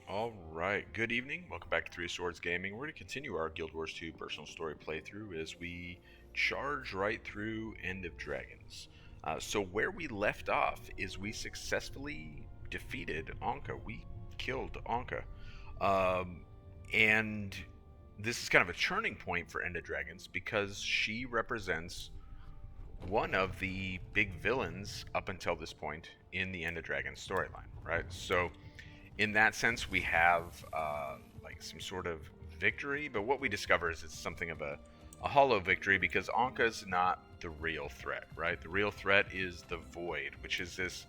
Alright, good evening. Welcome back to Three Swords Gaming. We're going to continue our Guild Wars 2 personal story playthrough as we charge right through End of Dragons. So where we left off is we successfully defeated Ankka. We killed Ankka. Um, and this is kind of a turning point for End of Dragons because she represents one of the big villains up until this point in the End of Dragons storyline, right? So in that sense, we have like some sort of victory, but what we discover is it's something of a hollow victory because Ankha's not the real threat, right? The real threat is the Void, which is this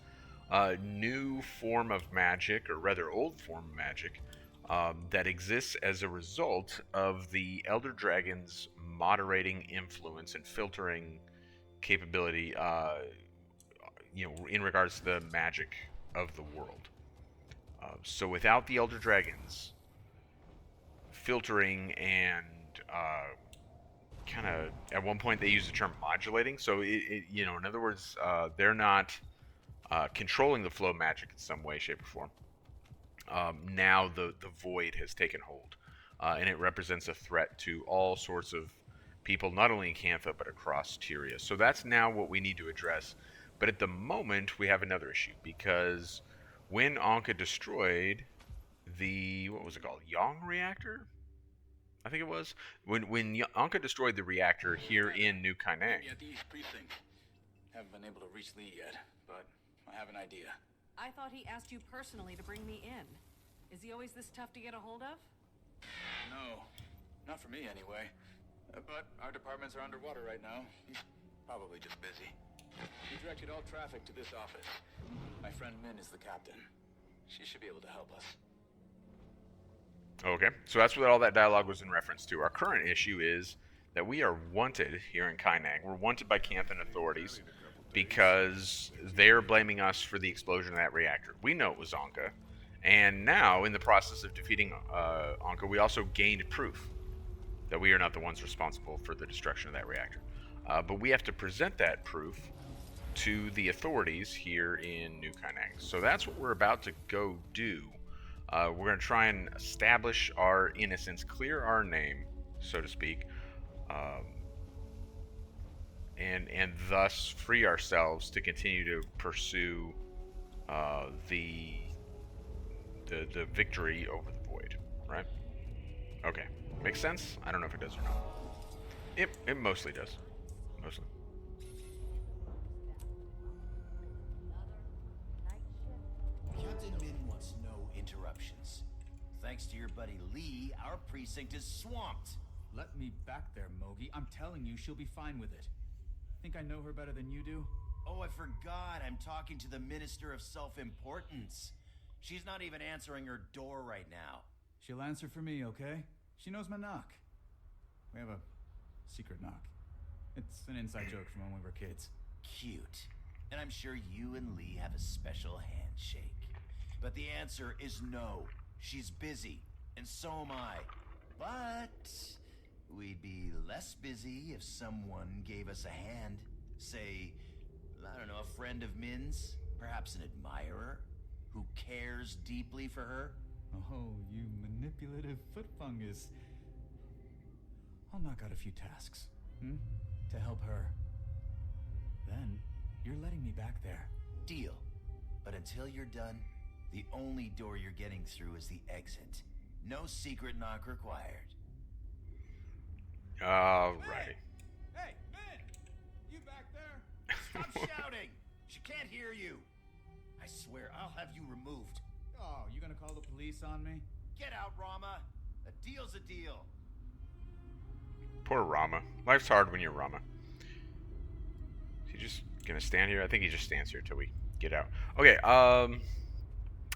new form of magic, or rather old form of magic, that exists as a result of the Elder Dragon's moderating influence and filtering capability, in regards to the magic of the world. So without the Elder Dragons filtering and kind of at one point they use the term modulating. So in other words, they're not controlling the flow of magic in some way, shape, or form. Now the void has taken hold, and it represents a threat to all sorts of people, not only in Cantha but across Tyria. So that's now what we need to address. But at the moment, we have another issue because when Ankha destroyed the what was it called, Yang reactor, I think it was, when Ankha destroyed the reactor here in New Kaineng. At the East Precinct. Haven't been able to reach Lee yet, but I have an idea. I thought he asked you personally to bring me in. Is he always this tough to get a hold of? No, not for me anyway. But our departments are underwater right now. He's probably just busy. He directed all traffic to this office. My friend Min is the captain. She should be able to help us. Okay, so that's what all that dialogue was in reference to. Our current issue is that we are wanted here in Kainang. We're wanted by Canthan authorities because they're blaming us for the explosion of that reactor. We know it was Ankha, and now in the process of defeating Ankha, we also gained proof that we are not the ones responsible for the destruction of that reactor. But we have to present that proof to the authorities here in New Kainang. So that's what we're about to go do. We're going to try and establish our innocence, clear our name, so to speak, and thus free ourselves to continue to pursue the victory over the void. Right? Okay, makes sense. I don't know if it does or not. It mostly does. Mostly. Captain Min wants no interruptions. Thanks to your buddy Lee, our precinct is swamped. Let me back there, Mogi. I'm telling you, she'll be fine with it. Think I know her better than you do? Oh, I forgot. I'm talking to the Minister of Self-Importance. She's not even answering her door right now. She'll answer for me, okay? She knows my knock. We have a secret knock. It's an inside joke from when we were kids. Cute. And I'm sure you and Lee have a special handshake. But the answer is no. She's busy, and so am I. But we'd be less busy if someone gave us a hand. Say, I don't know, a friend of Min's? Perhaps an admirer? Who cares deeply for her? Oh, you manipulative foot fungus. I'll knock out a few tasks, to help her. Then, you're letting me back there. Deal. But until you're done, the only door you're getting through is the exit. No secret knock required. Alrighty. Hey, Ben! You back there? Stop shouting! She can't hear you. I swear I'll have you removed. Oh, you gonna call the police on me? Get out, Rama. A deal's a deal. Poor Rama. Life's hard when you're Rama. Is he just gonna stand here? I think he just stands here till we get out. Okay,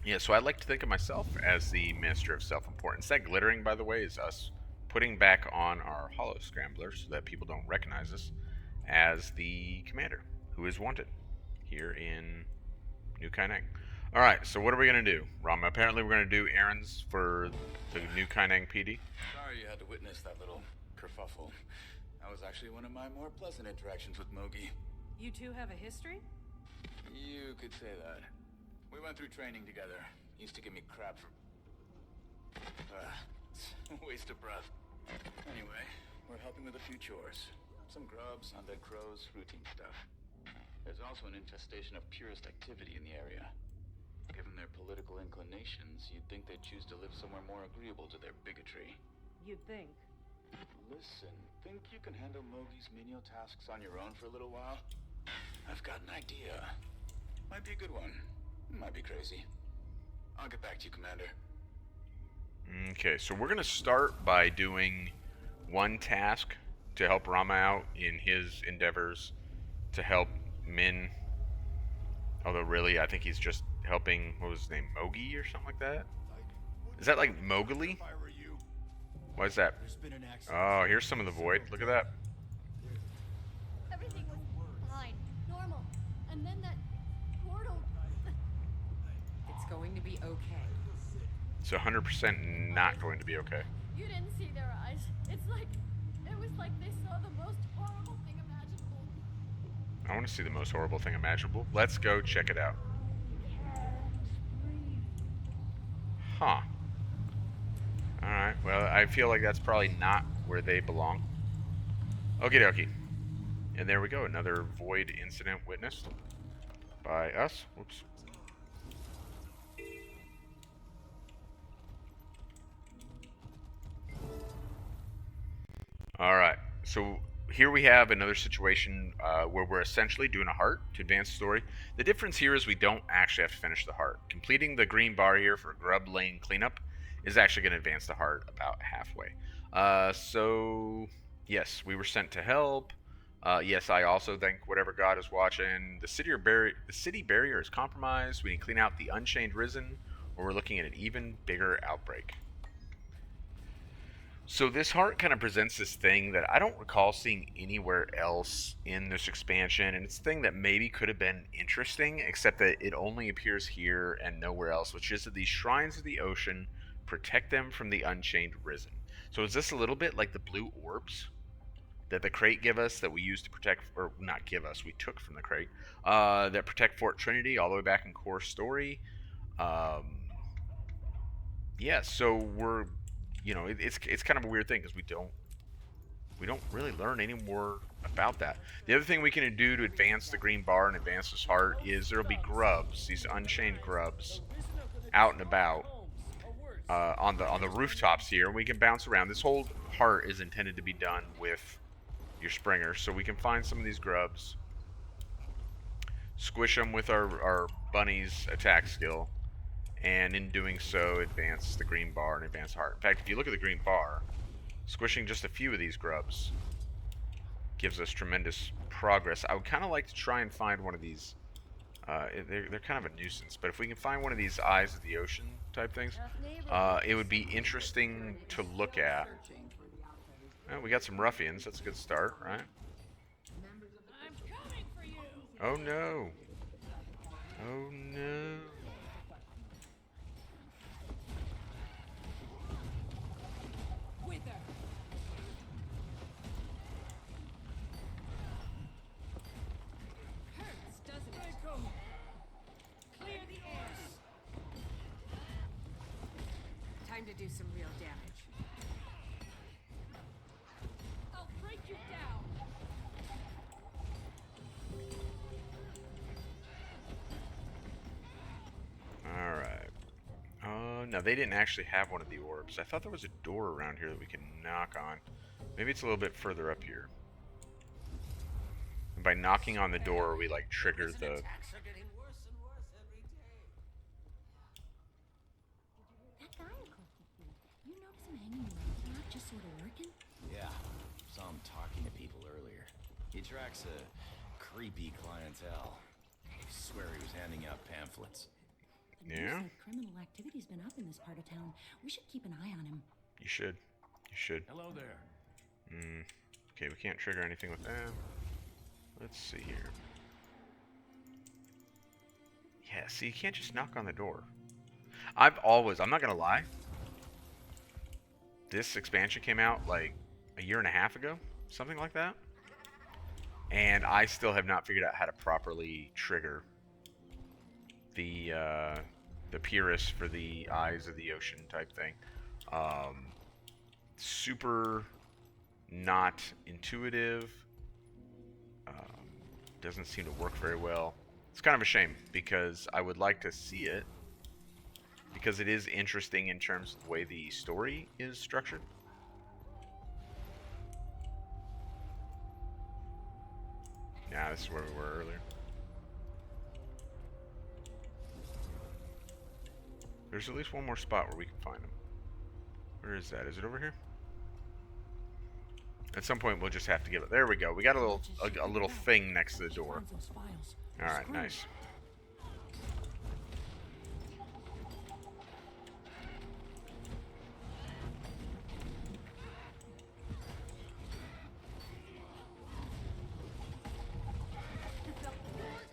yeah, so I like to think of myself as the Minister of Self-Importance. That glittering, by the way, is us putting back on our hollow scrambler so that people don't recognize us as the commander who is wanted here in New Kaineng. Alright, so what are we going to do, Rama? Apparently we're going to do errands for the New Kaineng PD. Sorry you had to witness that little kerfuffle. That was actually one of my more pleasant interactions with Mogi. You two have a history? You could say that. We went through training together. He used to give me crap for... It's a waste of breath. Anyway, we're helping with a few chores. Some grubs, undead crows, routine stuff. There's also an infestation of purist activity in the area. Given their political inclinations, you'd think they'd choose to live somewhere more agreeable to their bigotry. You'd think. Listen, think you can handle Mogi's menial tasks on your own for a little while? I've got an idea. Might be a good one. Might be crazy. I'll get back to you, Commander. Okay, so we're gonna start by doing one task to help Rama out in his endeavors to help Min. Although really, I think he's just helping, what was his name, Mogi or something like that? Is that like Mowgli? What is that? Oh, here's some of the void. Look at that. Everything was fine, normal, and then that portal. It's going to be okay. It's 100% not going to be okay. You didn't see their eyes. It was like they saw the most horrible thing imaginable. I want to see the most horrible thing imaginable. Let's go check it out. Huh. Alright, well, I feel like that's probably not where they belong. Okie dokie. And there we go, another void incident witnessed by us. Whoops. Alright, so here we have another situation where we're essentially doing a heart to advance the story. The difference here is we don't actually have to finish the heart. Completing the green bar here for Grub Lane cleanup is actually going to advance the heart about halfway. So, yes, we were sent to help. Yes, I also thank whatever God is watching. The city barrier is compromised. We need to clean out the Unchained Risen, or we're looking at an even bigger outbreak. So this heart kind of presents this thing that I don't recall seeing anywhere else in this expansion, and it's a thing that maybe could have been interesting, except that it only appears here and nowhere else, which is that these shrines of the ocean protect them from the Unchained Risen. So is this a little bit like the blue orbs that the crate give us that we used to protect, or not give us, we took from the crate, that protect Fort Trinity all the way back in core story? Yeah, so we're, you know, it's kind of a weird thing because we don't really learn any more about that. The other thing we can do to advance the green bar and advance this heart is there'll be grubs, these unchained grubs, out and about on the rooftops here. We can bounce around. This whole heart is intended to be done with your Springer, so we can find some of these grubs, squish them with our bunny's attack skill, and in doing so advance the green bar and advance the heart. In fact, if you look at the green bar, squishing just a few of these grubs gives us tremendous progress. I would kind of like to try and find one of these. They're kind of a nuisance, but if we can find one of these eyes of the ocean type things, it would be interesting to look at. Well, we got some ruffians. That's a good start, right? I'm coming for you. Oh no. Oh no. Wither. Hurts, doesn't it? Clear the air. Time to do some real damage. I'll break you down. Alright. No, they didn't actually have one of the orbs. I thought there was a door around here that we can knock on. Maybe it's a little bit further up here. And by knocking on the door, we like trigger the... That guy across the street, you notice him hanging around here, just sort of lurking? Yeah, saw him talking to people earlier. He tracks a creepy clientele. I swear he was handing out pamphlets. The news Yeah? said criminal activity's been up in this part of town. We should keep an eye on him. You should. You should. Hello there. Okay, we can't trigger anything with that. Let's see here. Yeah, see, you can't just knock on the door. I'm not gonna lie. This expansion came out like a year and a half ago, something like that. And I still have not figured out how to properly trigger the purist for the eyes of the ocean type thing. Super not intuitive. Doesn't seem to work very well. It's kind of a shame because I would like to see it because it is interesting in terms of the way the story is structured. Yeah, this is where we were earlier. There's at least one more spot where we can find them. Where is that? Is it over here? At some point, we'll just have to give it. There we go. We got a little thing next to the door. All right, nice.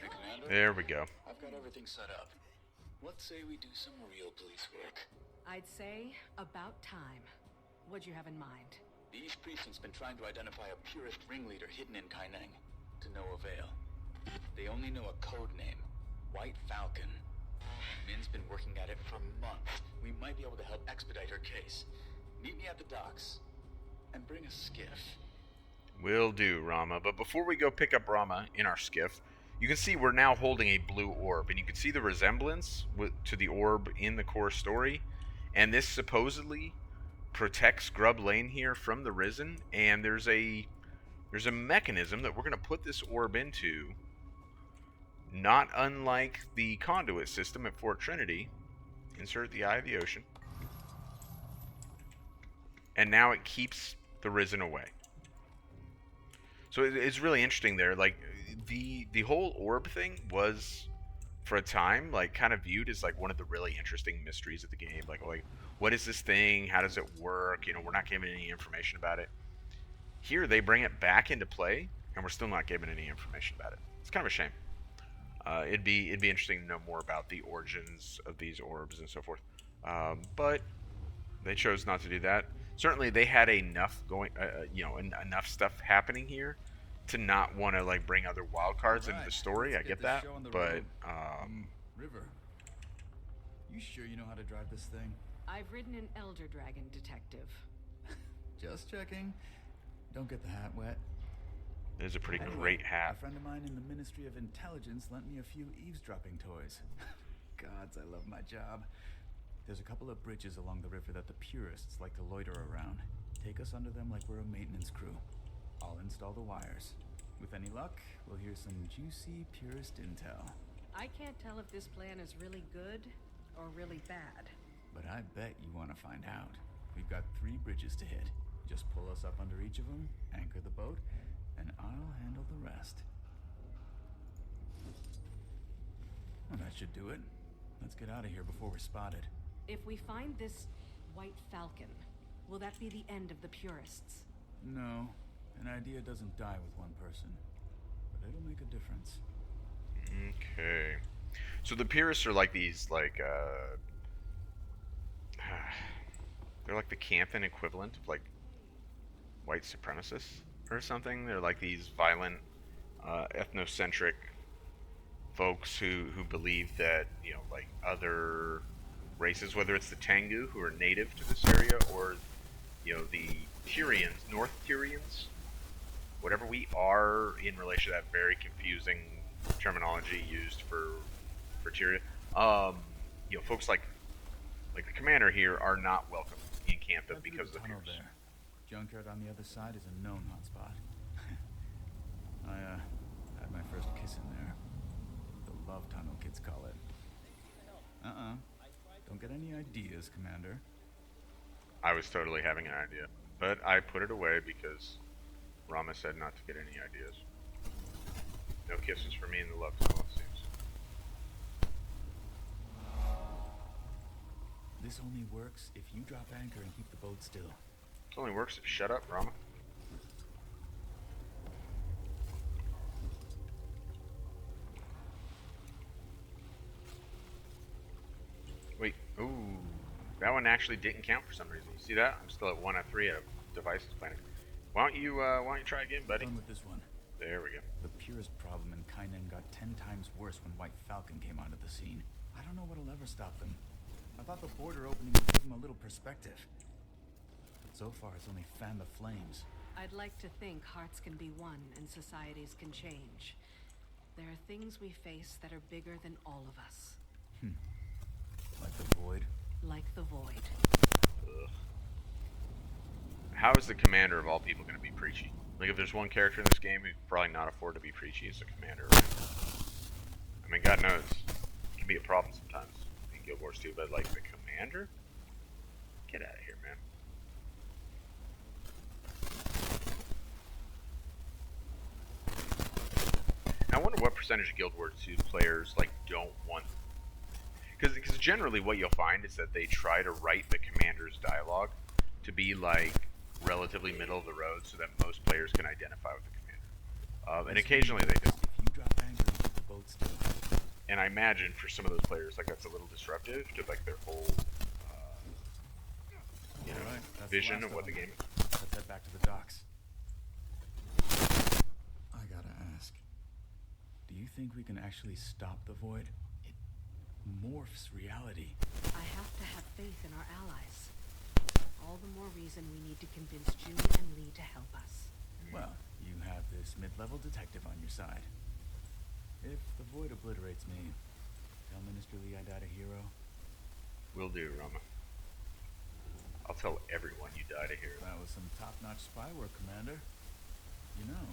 Hey, Commander. There we go. I've got everything set up. Let's say we do some real police work. I'd say about time. What'd you have in mind? The East Precinct's been trying to identify a purist ringleader hidden in Kaineng, to no avail. They only know a code name, White Falcon. Min's been working at it for months. We might be able to help expedite her case. Meet me at the docks, and bring a skiff. Will do, Rama. But before we go pick up Rama in our skiff, you can see we're now holding a blue orb, and you can see the resemblance to the orb in the core story. And this supposedly protects Grub Lane here from the Risen, and there's a mechanism that we're going to put this orb into, not unlike the conduit system at Fort Trinity. Insert the Eye of the Ocean. And now it keeps the Risen away. So it's really interesting there. Like, the whole orb thing was, for a time, like, kind of viewed as like one of the really interesting mysteries of the game. Like what is this thing? How does it work? You know, we're not given any information about it. Here they bring it back into play, and we're still not given any information about it. It's kind of a shame. It'd be interesting to know more about the origins of these orbs and so forth. But they chose not to do that. Certainly, they had enough going, enough stuff happening here to not want to like bring other wild cards into the story. I get that, but River, you sure you know how to drive this thing? I've ridden an Elder Dragon, Detective. Just checking. Don't get the hat wet. it is a pretty Anyway, great hat. A friend of mine in the Ministry of Intelligence lent me a few eavesdropping toys. Gods, I love my job. There's a couple of bridges along the river that the purists like to loiter around. Take us under them like we're a maintenance crew. I'll install the wires. With any luck, we'll hear some juicy purist intel. I can't tell if this plan is really good or really bad. But I bet you want to find out. We've got 3 bridges to hit. Just pull us up under each of them, anchor the boat, and I'll handle the rest. Well, that should do it. Let's get out of here before we're spotted. If we find this White Falcon, will that be the end of the purists? No, an idea doesn't die with one person, but it'll make a difference. Okay. So the purists are like these, like, they're like the Canthan equivalent of, like, white supremacists or something. They're like these violent, ethnocentric folks who believe that, you know, like, other races, whether it's the Tengu, who are native to this area, or, you know, the Tyrians, North Tyrians, whatever we are in relation to that very confusing terminology used for Tyria. You know, folks like the commander here are not welcome in Cantha because of the tunnel fears. there. Junkyard on the other side is a known hotspot. I had my first kiss in there. The love tunnel, kids call it. Don't get any ideas, Commander. I was totally having an idea, but I put it away because Rama said not to get any ideas. No kisses for me in the love tunnel, it seems. This only works if you drop anchor and keep the boat still. It only works if you shut up, Rama. Wait, ooh, that one actually didn't count for some reason. You see that? I'm still at 1 out of 3 out of devices planning. Why don't you try again, buddy? Done with this one. There we go. The purest problem in Kainen got 10 times worse when White Falcon came onto the scene. I don't know what'll ever stop them. I thought the border opening would give him a little perspective. But so far, it's only fanned the flames. I'd like to think hearts can be won and societies can change. There are things we face that are bigger than all of us. Like the void. Like the void. Ugh. How is the commander of all people going to be preachy? Like, if there's one character in this game who can probably not afford to be preachy, it's the commander, right? I mean, God knows, it can be a problem sometimes in Guild Wars 2, but, like, the commander? Get out of here, man. I wonder what percentage of Guild Wars 2 players, like, don't want... Because generally what you'll find is that they try to write the commander's dialogue to be, like, relatively middle of the road so that most players can identify with the commander. And occasionally they do. If you drop anchor and keep the boat still. And I imagine for some of those players, like, that's a little disruptive to, like, their whole, you know, Alright, vision of what the game is. Let's head back to the docks. I gotta ask. Do you think we can actually stop the void? It morphs reality. I have to have faith in our allies. All the more reason we need to convince June and Lee to help us. Well, you have this mid-level detective on your side. If the void obliterates me, tell Minister Lee I died a hero. Will do, Rama. I'll tell everyone you died a hero. That was some top-notch spy work, Commander. You know,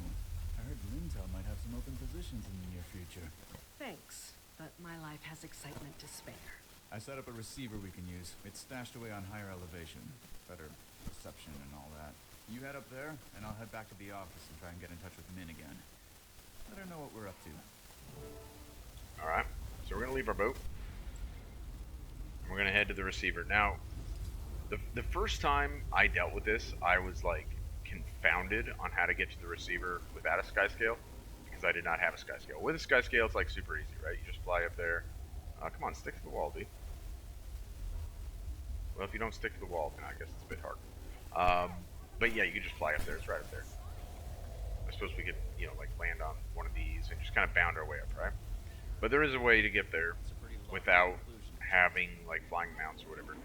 I heard Lintel might have some open positions in the near future. Thanks, but my life has excitement to spare. I set up a receiver we can use. It's stashed away on higher elevation. Better reception and all that. You head up there, and I'll head back to the office and try and get in touch with Min again. Let her know what we're up to. Alright, so we're going to leave our boat. And we're going to head to the receiver. Now, the first time I dealt with this, I was, like, confounded on how to get to the receiver without a sky scale, because I did not have a sky scale. With a sky scale, it's, like, super easy, right? You just fly up there. Come on, stick to the wall, dude. Well, if you don't stick to the wall, then I guess it's a bit hard. But yeah, you can just fly up there. It's right up there. I suppose we could, you know, like land on one of these and just kind of bound our way up, right? But there is a way to get there without having, like, flying mounts or whatever.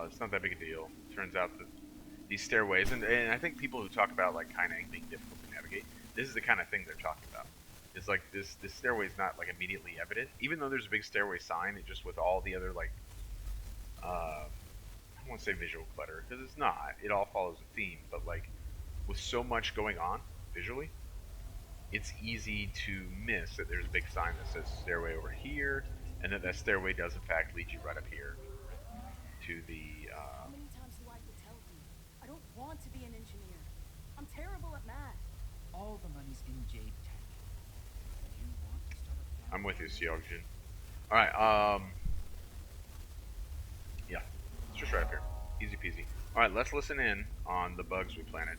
It's not that big a deal. Turns out that these stairways, and I think people who talk about, like, kind of being difficult to navigate, this is the kind of thing they're talking about. It's like this stairway is not, like, immediately evident, even though there's a big stairway sign. It just, with all the other, like, I don't want to say visual clutter, because it's not. It all follows a theme, but, like, with so much going on visually, it's easy to miss that there's a big sign that says stairway over here, and that stairway does in fact lead you right up here to the How many times do I have to tell you? I don't want to be an engineer. I'm terrible at math. All the money's in Jade Tech. You want to start a I'm with you, Seogjin. Alright, yeah, it's just right up here. Easy peasy. Alright, let's listen in on the bugs we planted.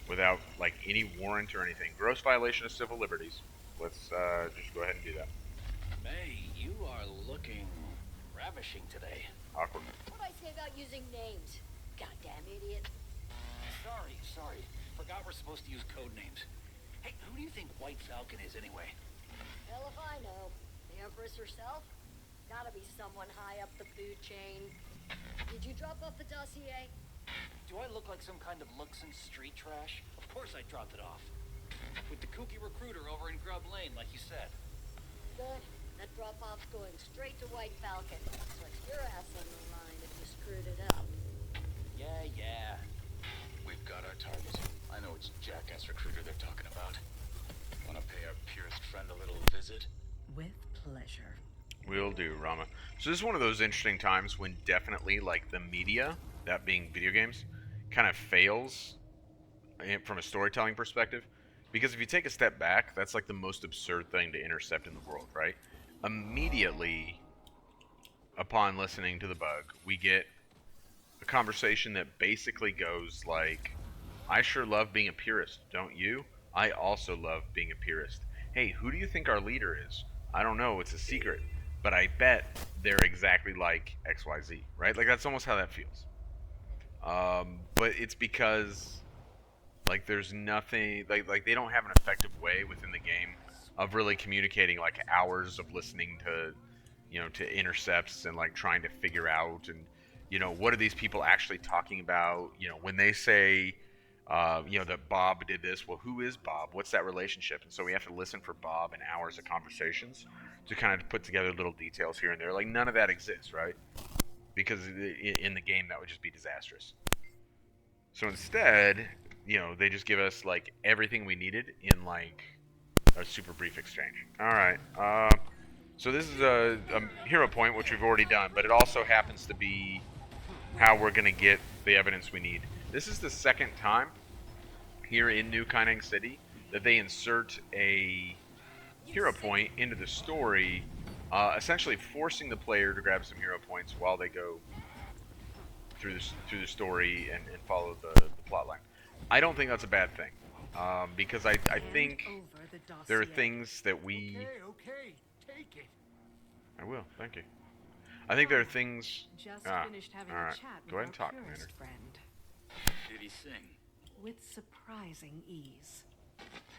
Without, like, any warrant or anything. Gross violation of civil liberties. Let's just go ahead and do that. May, you are looking ravishing today. Awkward. What'd I say about using names? Goddamn idiot. Sorry. Forgot we're supposed to use code names. Hey, who do you think White Falcon is anyway? Hell if I know. The Empress herself? Gotta be someone high up the food chain. Did you drop off the dossier? Do I look like some kind of Luxon street trash? Of course I dropped it off. With the kooky recruiter over in Grub Lane, like you said. Good. That drop-off's going straight to White Falcon. So it's your ass on the line if you screwed it up. Yeah. We've got our target. I know it's jackass recruiter they're talking about. Wanna pay our purest friend a little visit? With pleasure. Will do, Rama. So this is one of those interesting times when definitely, like, the media, that being video games, kind of fails from a storytelling perspective. Because if you take a step back, that's like the most absurd thing to intercept in the world, right? Immediately upon listening to the bug, we get a conversation that basically goes like, I sure love being a purist, don't you? I also love being a purist. Hey, who do you think our leader is? I don't know, it's a secret. But I bet they're exactly like XYZ, right? Like, that's almost how that feels. But it's because, like, there's nothing, like they don't have an effective way within the game of really communicating, like, hours of listening to to intercepts and like trying to figure out and what are these people actually talking about? When they say that Bob did this, well, who is Bob? What's that relationship? And so we have to listen for Bob and hours of conversations to kind of put together little details here and there. Like none of that exists, right? Because in the game that would just be disastrous. So instead, they just give us like everything we needed in like a super brief exchange. All right. So this is a hero point, which we've already done, but it also happens to be how we're going to get the evidence we need. This is the second time here in New Kaineng City that they insert a hero point into the story, essentially forcing the player to grab some hero points while they go through the story and follow the plot line. I don't think that's a bad thing, because I think there are things that we... Okay, take it. I will, thank you. I think there are things... Just finished having all right. a chat Go with ahead and our talk, Commander. purist friend. Did he sing? With surprising ease.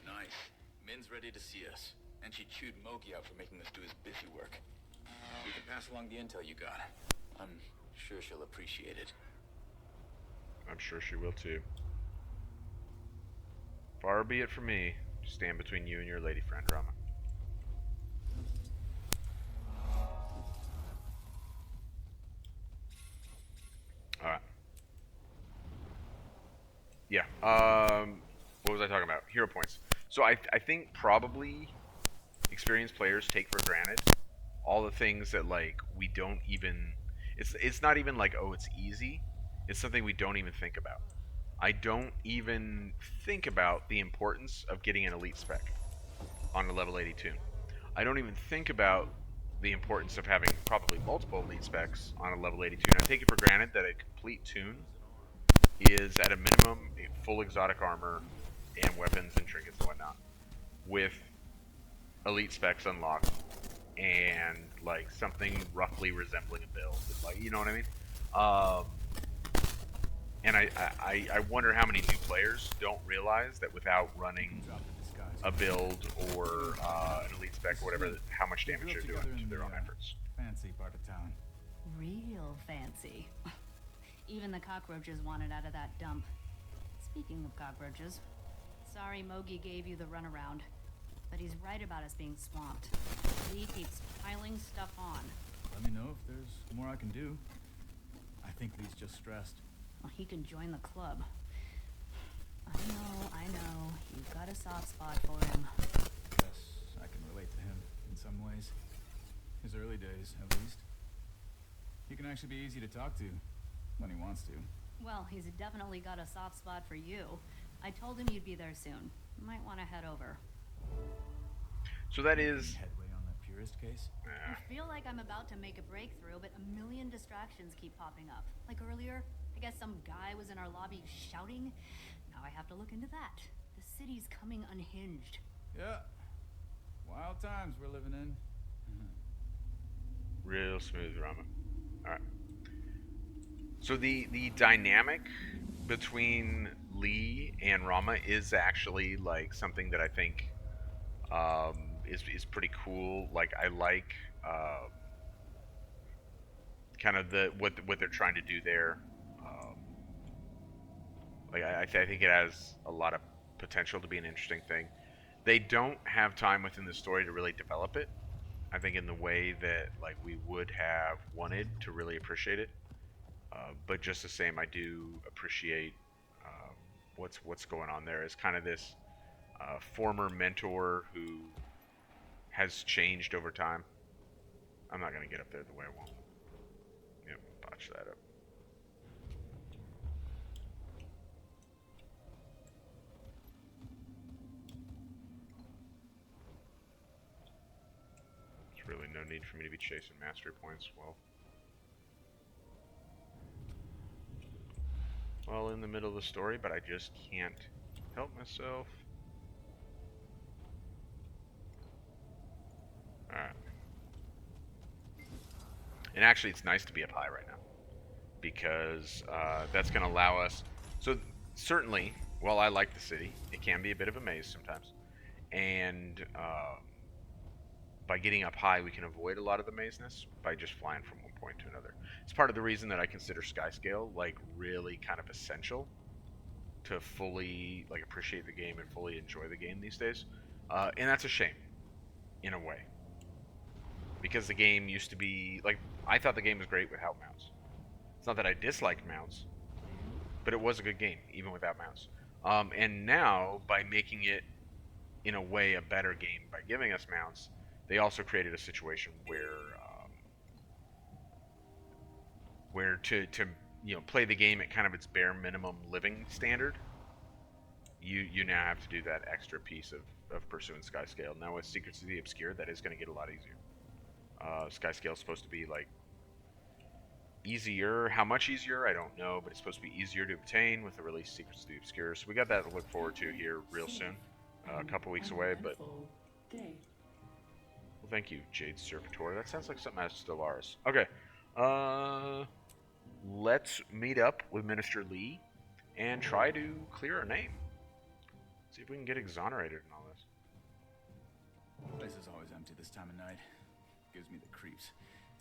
Nice. Min's ready to see us. And she chewed Mogi out for making us do his busy work. We can pass along the intel you got. I'm sure she'll appreciate it. I'm sure she will too. Far be it from me to stand between you and your lady friend, Rama. Alright. Yeah. What was I talking about? Hero points. So I think probably experienced players take for granted all the things that like we don't even... It's not even like, oh, it's easy. It's something we don't even think about. I don't even think about the importance of getting an elite spec on a level 82. I don't even think about the importance of having probably multiple elite specs on a level 82. And I take it for granted that a complete tune is at a minimum a full exotic armor and weapons and trinkets and whatnot, with elite specs unlocked and like something roughly resembling a build, like, you know what I mean? And I wonder how many new players don't realize that without running a build or an elite spec or whatever, how much damage they're doing to their own efforts. Fancy part of town. Real fancy. Even the cockroaches wanted out of that dump. Speaking of cockroaches, sorry Mogi gave you the runaround, but he's right about us being swamped. Lee keeps piling stuff on. Let me know if there's more I can do. I think Lee's just stressed. Well, he can join the club. I know. You've got a soft spot for him. Guess I can relate to him in some ways. His early days, at least. He can actually be easy to talk to when he wants to. Well, he's definitely got a soft spot for you. I told him you'd be there soon. Might want to head over. So that is... Headway on that purist case? I feel like I'm about to make a breakthrough, but a million distractions keep popping up. Like earlier, I guess some guy was in our lobby shouting. Now I have to look into that. The city's coming unhinged. Yeah. Wild times we're living in. Real smooth, Rama. Alright. So the dynamic between Lee and Rama is actually like something that I think is pretty cool. Like I like kind of what they're trying to do there. Like I think it has a lot of potential to be an interesting thing. They don't have time within the story to really develop it, I think, in the way that like we would have wanted to really appreciate it. But just the same, I do appreciate what's going on there. It's kind of this former mentor who has changed over time. I'm not gonna get up there the way I want. Yep, botch that up. There's really no need for me to be chasing mastery points. Well, in the middle of the story, but I just can't help myself. Alright. And actually, it's nice to be up high right now, because that's going to allow us... So, certainly, while I like the city, it can be a bit of a maze sometimes. And by getting up high, we can avoid a lot of the mazeness by just flying from one point to another. It's part of the reason that I consider skyscale like really kind of essential to fully like appreciate the game and fully enjoy the game these days. And that's a shame, in a way, because the game used to be like I thought the game was great without mounts. It's not that I disliked mounts, but it was a good game even without mounts. And now by making it in a way a better game by giving us mounts, they also created a situation where to play the game at kind of its bare minimum living standard, you now have to do that extra piece of pursuing Skyscale. Now with Secrets of the Obscure, that is going to get a lot easier. Skyscale is supposed to be like easier. How much easier, I don't know, but it's supposed to be easier to obtain with the release Secrets of the Obscure. So we got that to look forward to here real soon. A couple weeks away, but well, thank you, Jade Serpentor. That sounds like something out of Stellaris. Okay, let's meet up with Minister Lee and try to clear our name. See if we can get exonerated in all this. Place is always empty this time of night. Gives me the creeps.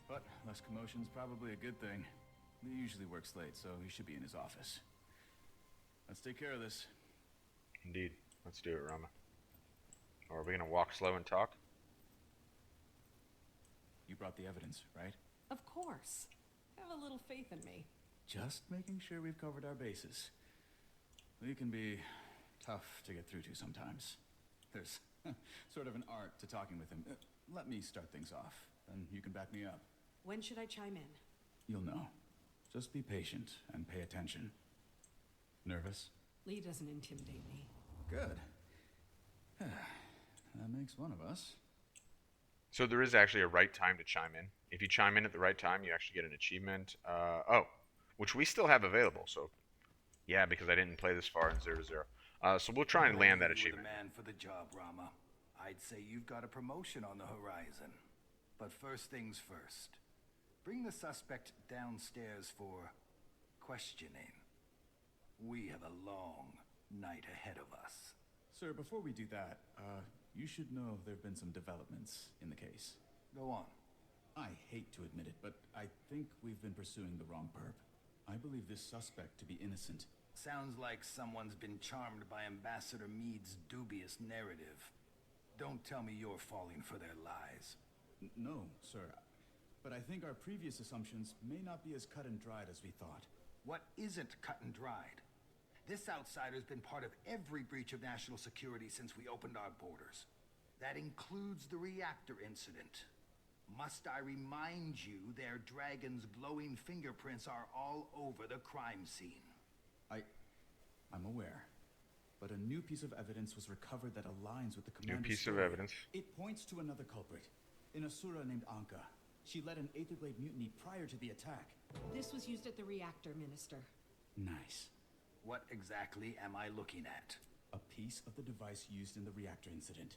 But less commotion's probably a good thing. Lee usually works late, so he should be in his office. Let's take care of this. Indeed. Let's do it, Rama. Or are we going to walk slow and talk? You brought the evidence, right? Of course. Have a little faith in me. Just making sure we've covered our bases. Lee can be tough to get through to sometimes. There's sort of an art to talking with him. Let me start things off, and you can back me up. When should I chime in? You'll know. Just be patient and pay attention. Nervous? Lee doesn't intimidate me. Good. That makes one of us. So there is actually a right time to chime in. If you chime in at the right time, you actually get an achievement. Which we still have available. So, yeah, because I didn't play this far in 0 to 0. So we'll try and land that achievement. You're the man for the job, Rama. I'd say you've got a promotion on the horizon. But first things first. Bring the suspect downstairs for questioning. We have a long night ahead of us. Sir, before we do that, you should know there have been some developments in the case. Go on. I hate to admit it, but I think we've been pursuing the wrong perp. I believe this suspect to be innocent. Sounds like someone's been charmed by Ambassador Meade's dubious narrative. Don't tell me you're falling for their lies. No, sir. But I think our previous assumptions may not be as cut and dried as we thought. What isn't cut and dried? This outsider's been part of every breach of national security since we opened our borders. That includes the reactor incident. Must I remind you their dragon's glowing fingerprints are all over the crime scene? I'm aware. But a new piece of evidence was recovered that aligns with the commander's New piece story. of evidence. It points to another culprit, an Asura named Ankka. She led an Aetherblade mutiny prior to the attack. This was used at the reactor, Minister. Nice. What exactly am I looking at? A piece of the device used in the reactor incident.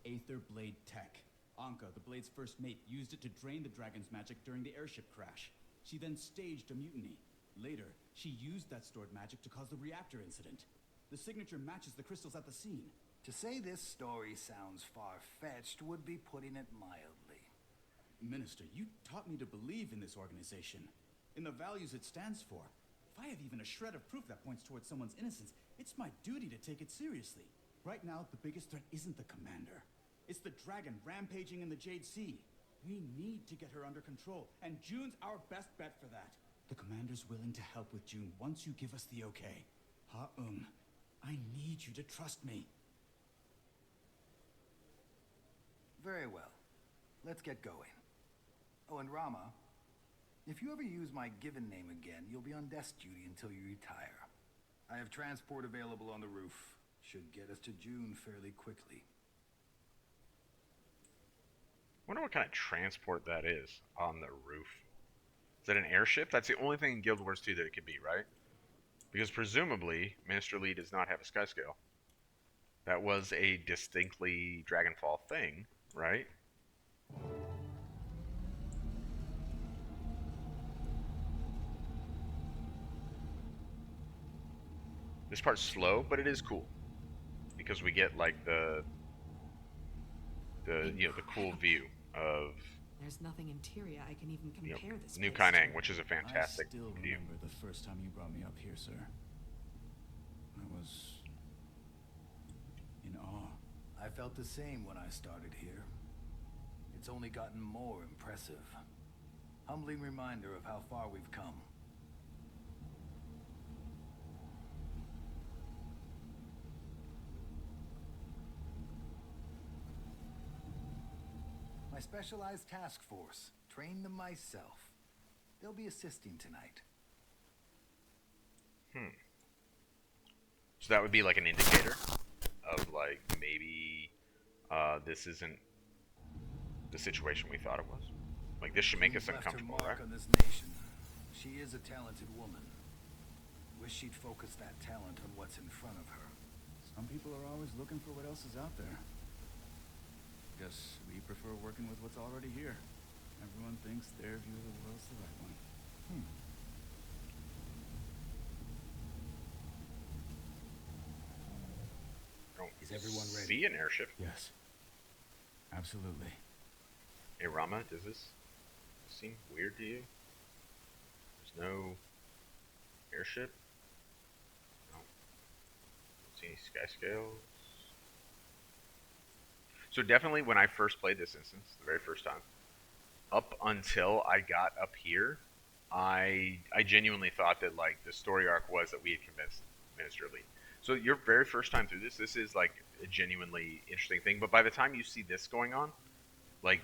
Aetherblade tech. Ankka, the Blade's first mate, used it to drain the dragon's magic during the airship crash. She then staged a mutiny. Later, she used that stored magic to cause the reactor incident. The signature matches the crystals at the scene. To say this story sounds far-fetched would be putting it mildly. Minister, you taught me to believe in this organization, in the values it stands for. If I have even a shred of proof that points towards someone's innocence, it's my duty to take it seriously. Right now, the biggest threat isn't the commander. It's the dragon rampaging in the Jade Sea. We need to get her under control, and June's our best bet for that. The commander's willing to help with June once you give us the okay. Ha-Um, I need you to trust me. Very well. Let's get going. Oh, and Rama, if you ever use my given name again, you'll be on desk duty until you retire. I have transport available on the roof. Should get us to June fairly quickly. I wonder what kind of transport that is on the roof. Is that an airship? That's the only thing in Guild Wars 2 that it could be, right? Because presumably, Minister Lee does not have a skyscale. That was a distinctly Dragonfall thing, right? This part's slow, but it is cool. Because we get like the cool view. of There's nothing in Tyria I can even compare this New place to. Kaineng, which is a fantastic I still view. remember the first time you brought me up here, sir. I was in awe. I felt the same when I started here. It's only gotten more impressive. Humbling reminder of how far we've come. My specialized task force. Trained them myself. They'll be assisting tonight. So that would be like an indicator of like maybe this isn't the situation we thought it was. Like this should make us She's left her uncomfortable, mark right? on this nation. She is a talented woman. Wish she'd focus that talent on what's in front of her. Some people are always looking for what else is out there. Guess we prefer working with what's already here. Everyone thinks their view of the world's the right one. Don't Is everyone ready? see an airship. Yes. Absolutely. Hey Rama, does this seem weird to you? There's no airship? No. Don't see any sky scales. So definitely when I first played this instance, the very first time, up until I got up here, I genuinely thought that like the story arc was that we had convinced Minister Lee. So your very first time through this is like a genuinely interesting thing. But by the time you see this going on, like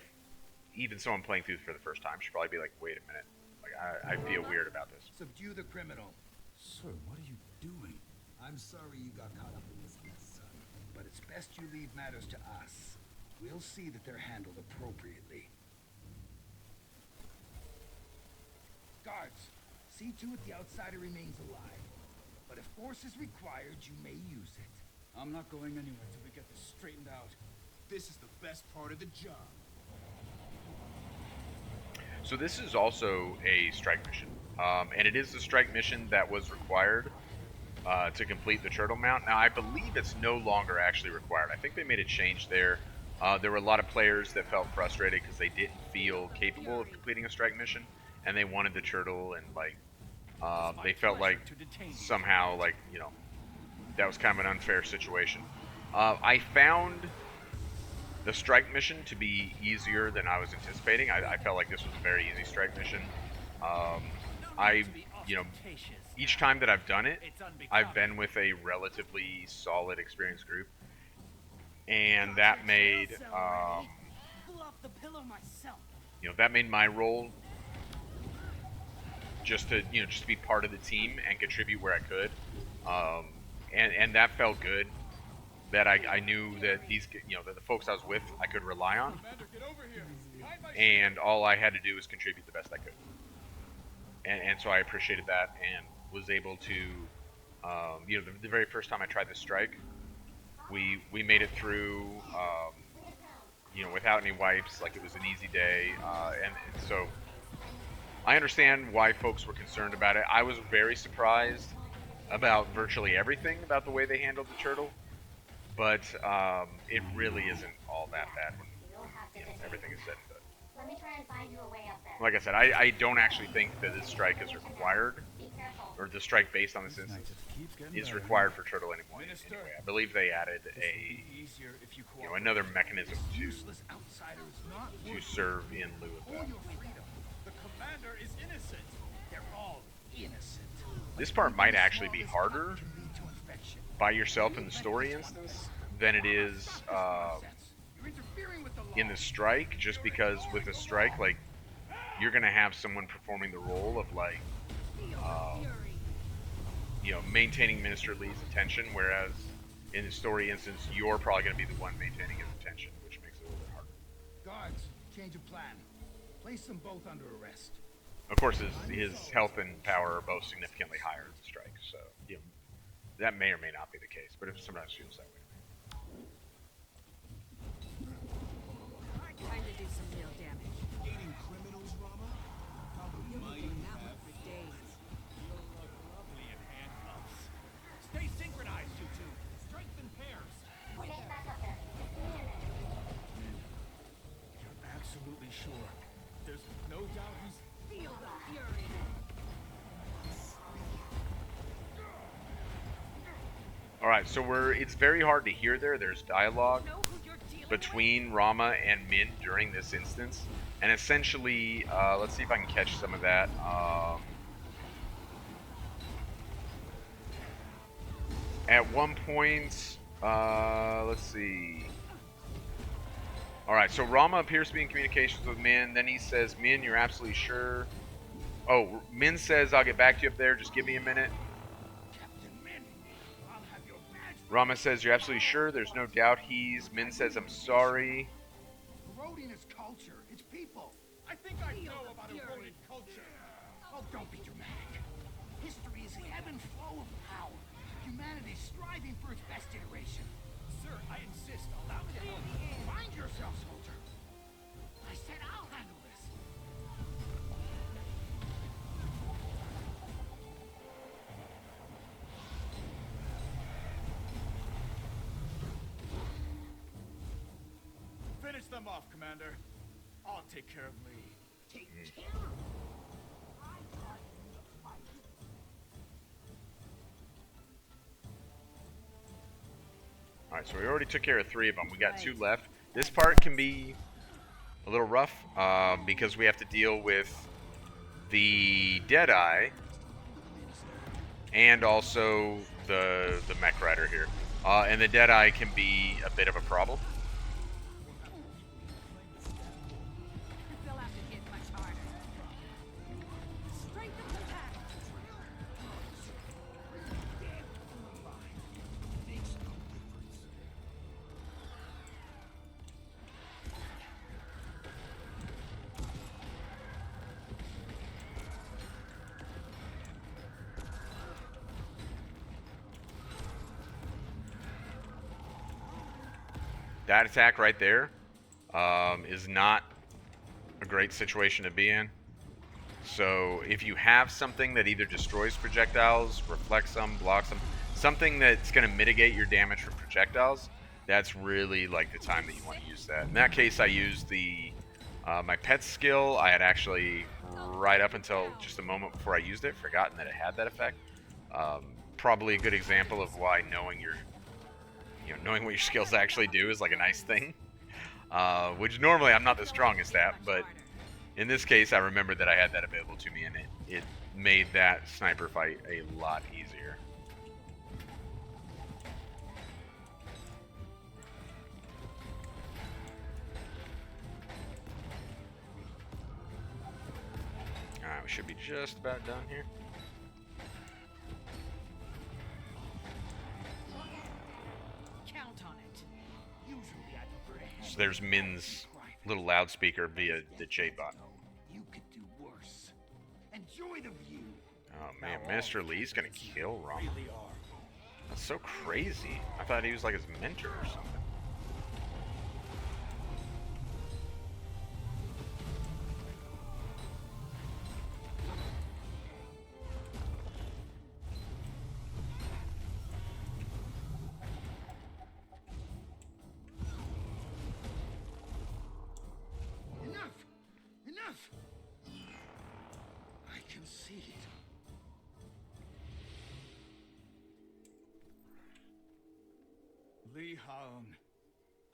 even someone playing through for the first time should probably be like, wait a minute, like I feel weird about this. Subdue the criminal. Sir, what are you doing? I'm sorry you got caught up in this mess, son. But it's best you leave matters to us. We'll see that they're handled appropriately. Guards, see to it the outsider remains alive. But if force is required, you may use it. I'm not going anywhere till we get this straightened out. This is the best part of the job. So this is also a strike mission, and it is the strike mission that was required to complete the turtle mount. Now I believe it's no longer actually required. I think they made a change there. There were a lot of players that felt frustrated because they didn't feel capable of completing a strike mission, and they wanted the turtle, and like they felt like somehow like that was kind of an unfair situation. I found the strike mission to be easier than I was anticipating. I felt like this was a very easy strike mission. Each time that I've done it, I've been with a relatively solid, experienced group, and that made that made my role just to be part of the team and contribute where I could, and that felt good. That I knew that that the folks I was with I could rely on, and all I had to do was contribute the best I could, and so I appreciated that and was able to, the very first time I tried this strike, we made it through, without any wipes. Like it was an easy day, and so I understand why folks were concerned about it. I was very surprised about virtually everything about the way they handled the turtle. But it really isn't all that bad when everything is said and done. Let me try and find you a way up there. Like I said, I don't actually think that this strike is required, or the strike based on this instance is required for turtle anymore. Anyway, I believe they added another mechanism to serve in lieu of that. The commander is innocent. They're all innocent. This part might actually be harder by yourself in the story instance than it is in the strike, just because with the strike, like, you're gonna have someone performing the role of like maintaining Minister Lee's attention, whereas in the story instance you're probably gonna be the one maintaining his attention, which makes it a little bit harder. Guards, change of plan. Place them both under arrest. Of course his health and power are both significantly higher than the strike, so that may or may not be the case, but it sometimes feels that way. Trying to do some real damage. Aiding criminals, Rama? You'll be doing that one for days. Lovely in handcuffs. Stay synchronized, you two. Strength in pairs. Stay back up there. Just give me a minute. You're absolutely sure. There's no doubt he's... Feel the fury. All right, so it's very hard to hear there. There's dialogue between Rama and Min during this instance. And essentially, let's see if I can catch some of that. At one point, let's see. All right, so Rama appears to be in communications with Min. Then he says, Min, you're absolutely sure? Oh, Min says, I'll get back to you up there. Just give me a minute. Rama says, you're absolutely sure? There's no doubt he's... Min says, I'm sorry. Eroding its culture, its people. I think I know about eroded culture. Oh, don't be dramatic. History is the ebb and flow of power. Humanity striving for its best iteration. Sir, I insist. Allow me to help. Find yourself, soldier. I said I'll handle this. Finish them off, Commander. I'll take care of Lee. Take care of it. Alright, so we already took care of 3 of them. We got 2 left. This part can be a little rough because we have to deal with the Deadeye and also the mech rider here. And the Deadeye can be a bit of a problem. They'll have to hit much harder. Strengthen the pack. That attack right there is not a great situation to be in. So if you have something that either destroys projectiles, reflects them, blocks them, something that's going to mitigate your damage from projectiles, that's really like the time that you want to use that. In that case, I used the my pet skill. I had actually, right up until just a moment before I used it, forgotten that it had that effect. Probably a good example of why knowing knowing what your skills actually do is like a nice thing. Which normally I'm not the strongest at, but in this case I remembered that I had that available to me, and it made that sniper fight a lot easier. Alright, we should be just about done here. Count on it. Usually I prefer to handle So there's Min's little loudspeaker via the J-bot. You could do worse. Enjoy the view. Oh man, Minister Lee's gonna kill Rama. That's so crazy. I thought he was like his mentor or something. Enough! Enough! I can see it. Lee Haun,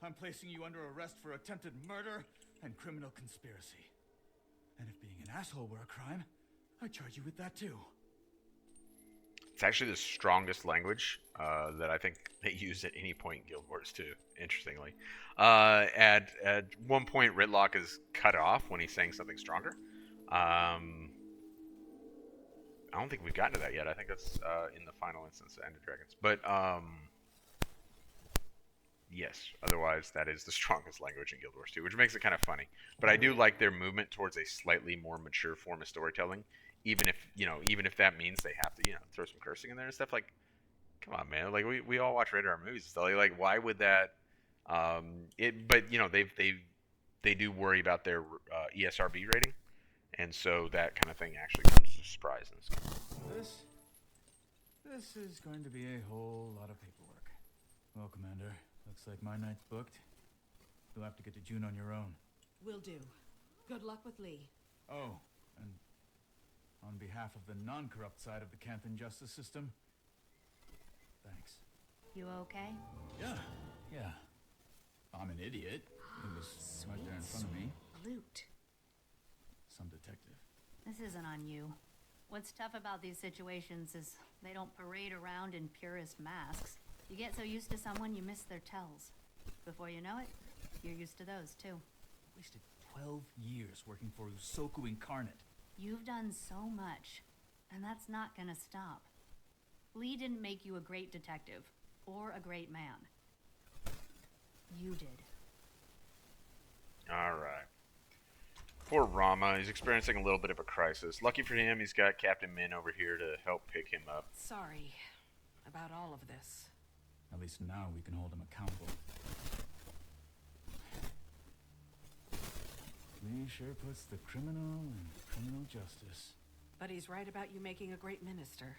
I'm placing you under arrest for attempted murder and criminal conspiracy. And if being an asshole were a crime, I charge you with that too. It's actually the strongest language that I think they use at any point in Guild Wars 2, interestingly. At one point, Ritlock is cut off when he's saying something stronger. I don't think we've gotten to that yet. I think that's in the final instance of End of Dragons. But, yes, otherwise that is the strongest language in Guild Wars 2, which makes it kind of funny. But I do like their movement towards a slightly more mature form of storytelling. Even if that means they have to, throw some cursing in there and stuff. Like, come on, man. Like, we all watch rated R movies and stuff. Like, why would that? But they do worry about their ESRB rating, and so that kind of thing actually comes as a surprise in this game. This is going to be a whole lot of paperwork. Well, Commander, looks like my night's booked. You'll have to get to June on your own. Will do. Good luck with Lee. Oh, and on behalf of the non-corrupt side of the Canthan justice system, thanks. You okay? Yeah. I'm an idiot. It was right there in front of me. Loot. Some detective. This isn't on you. What's tough about these situations is they don't parade around in purist masks. You get so used to someone, you miss their tells. Before you know it, you're used to those, too. Wasted 12 years working for Usoku Incarnate. You've done so much, and that's not gonna stop. Lee didn't make you a great detective, or a great man. You did. Alright. Poor Rama, he's experiencing a little bit of a crisis. Lucky for him, he's got Captain Min over here to help pick him up. Sorry about all of this. At least now we can hold him accountable. Lee sure puts the criminal in criminal justice. But he's right about you making a great minister.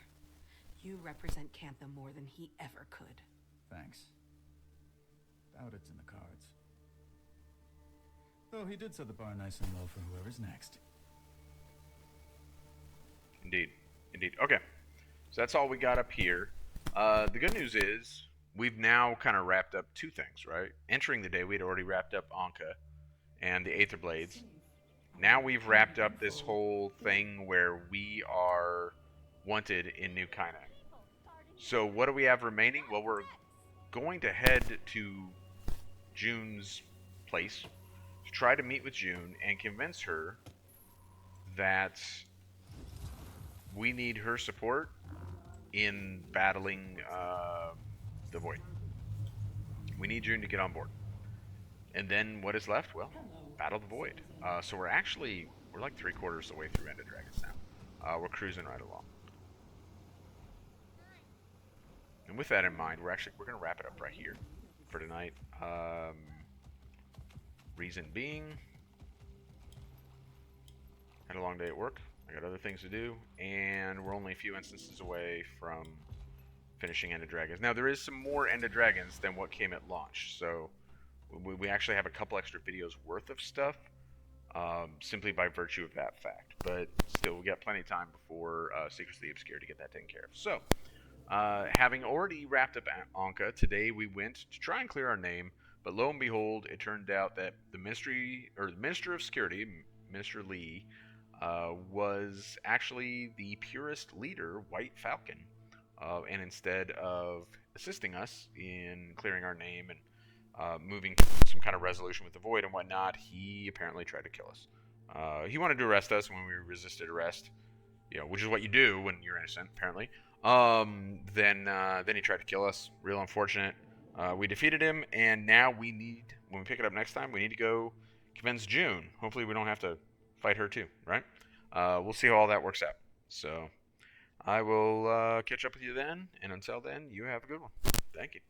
You represent Canthan more than he ever could. Thanks. Doubt it's in the cards. Though he did set the bar nice and low for whoever's next. Indeed. Okay. So that's all we got up here. The good news is we've now kind of wrapped up two things, right? Entering the day, we'd already wrapped up Ankka and the Aether Blades. Now we've wrapped up this whole thing where we are wanted in New Kainak. So what do we have remaining? Well, we're going to head to June's place to try to meet with June and convince her that we need her support in battling the Void. We need June to get on board. And then what is left? Well, battle the Void. So we're like 3/4 of the way through End of Dragons now. We're cruising right along. And with that in mind, we're going to wrap it up right here for tonight. Reason being, had a long day at work. I got other things to do, and we're only a few instances away from finishing End of Dragons. Now, there is some more End of Dragons than what came at launch, so we actually have a couple extra videos worth of stuff, simply by virtue of that fact. But still, we got plenty of time before Secrets of the Obscure to get that taken care of. So, having already wrapped up Ankka, today we went to try and clear our name, but lo and behold, it turned out that the Minister of Security, Minister Lee, was actually the purist leader, White Falcon, and instead of assisting us in clearing our name and moving to some kind of resolution with the Void and whatnot, he apparently tried to kill us. He wanted to arrest us when we resisted arrest, which is what you do when you're innocent, apparently. Then he tried to kill us. Real unfortunate. We defeated him, and now when we pick it up next time, we need to go convince June. Hopefully we don't have to fight her too, right? We'll see how all that works out. So I will catch up with you then, and until then, you have a good one. Thank you.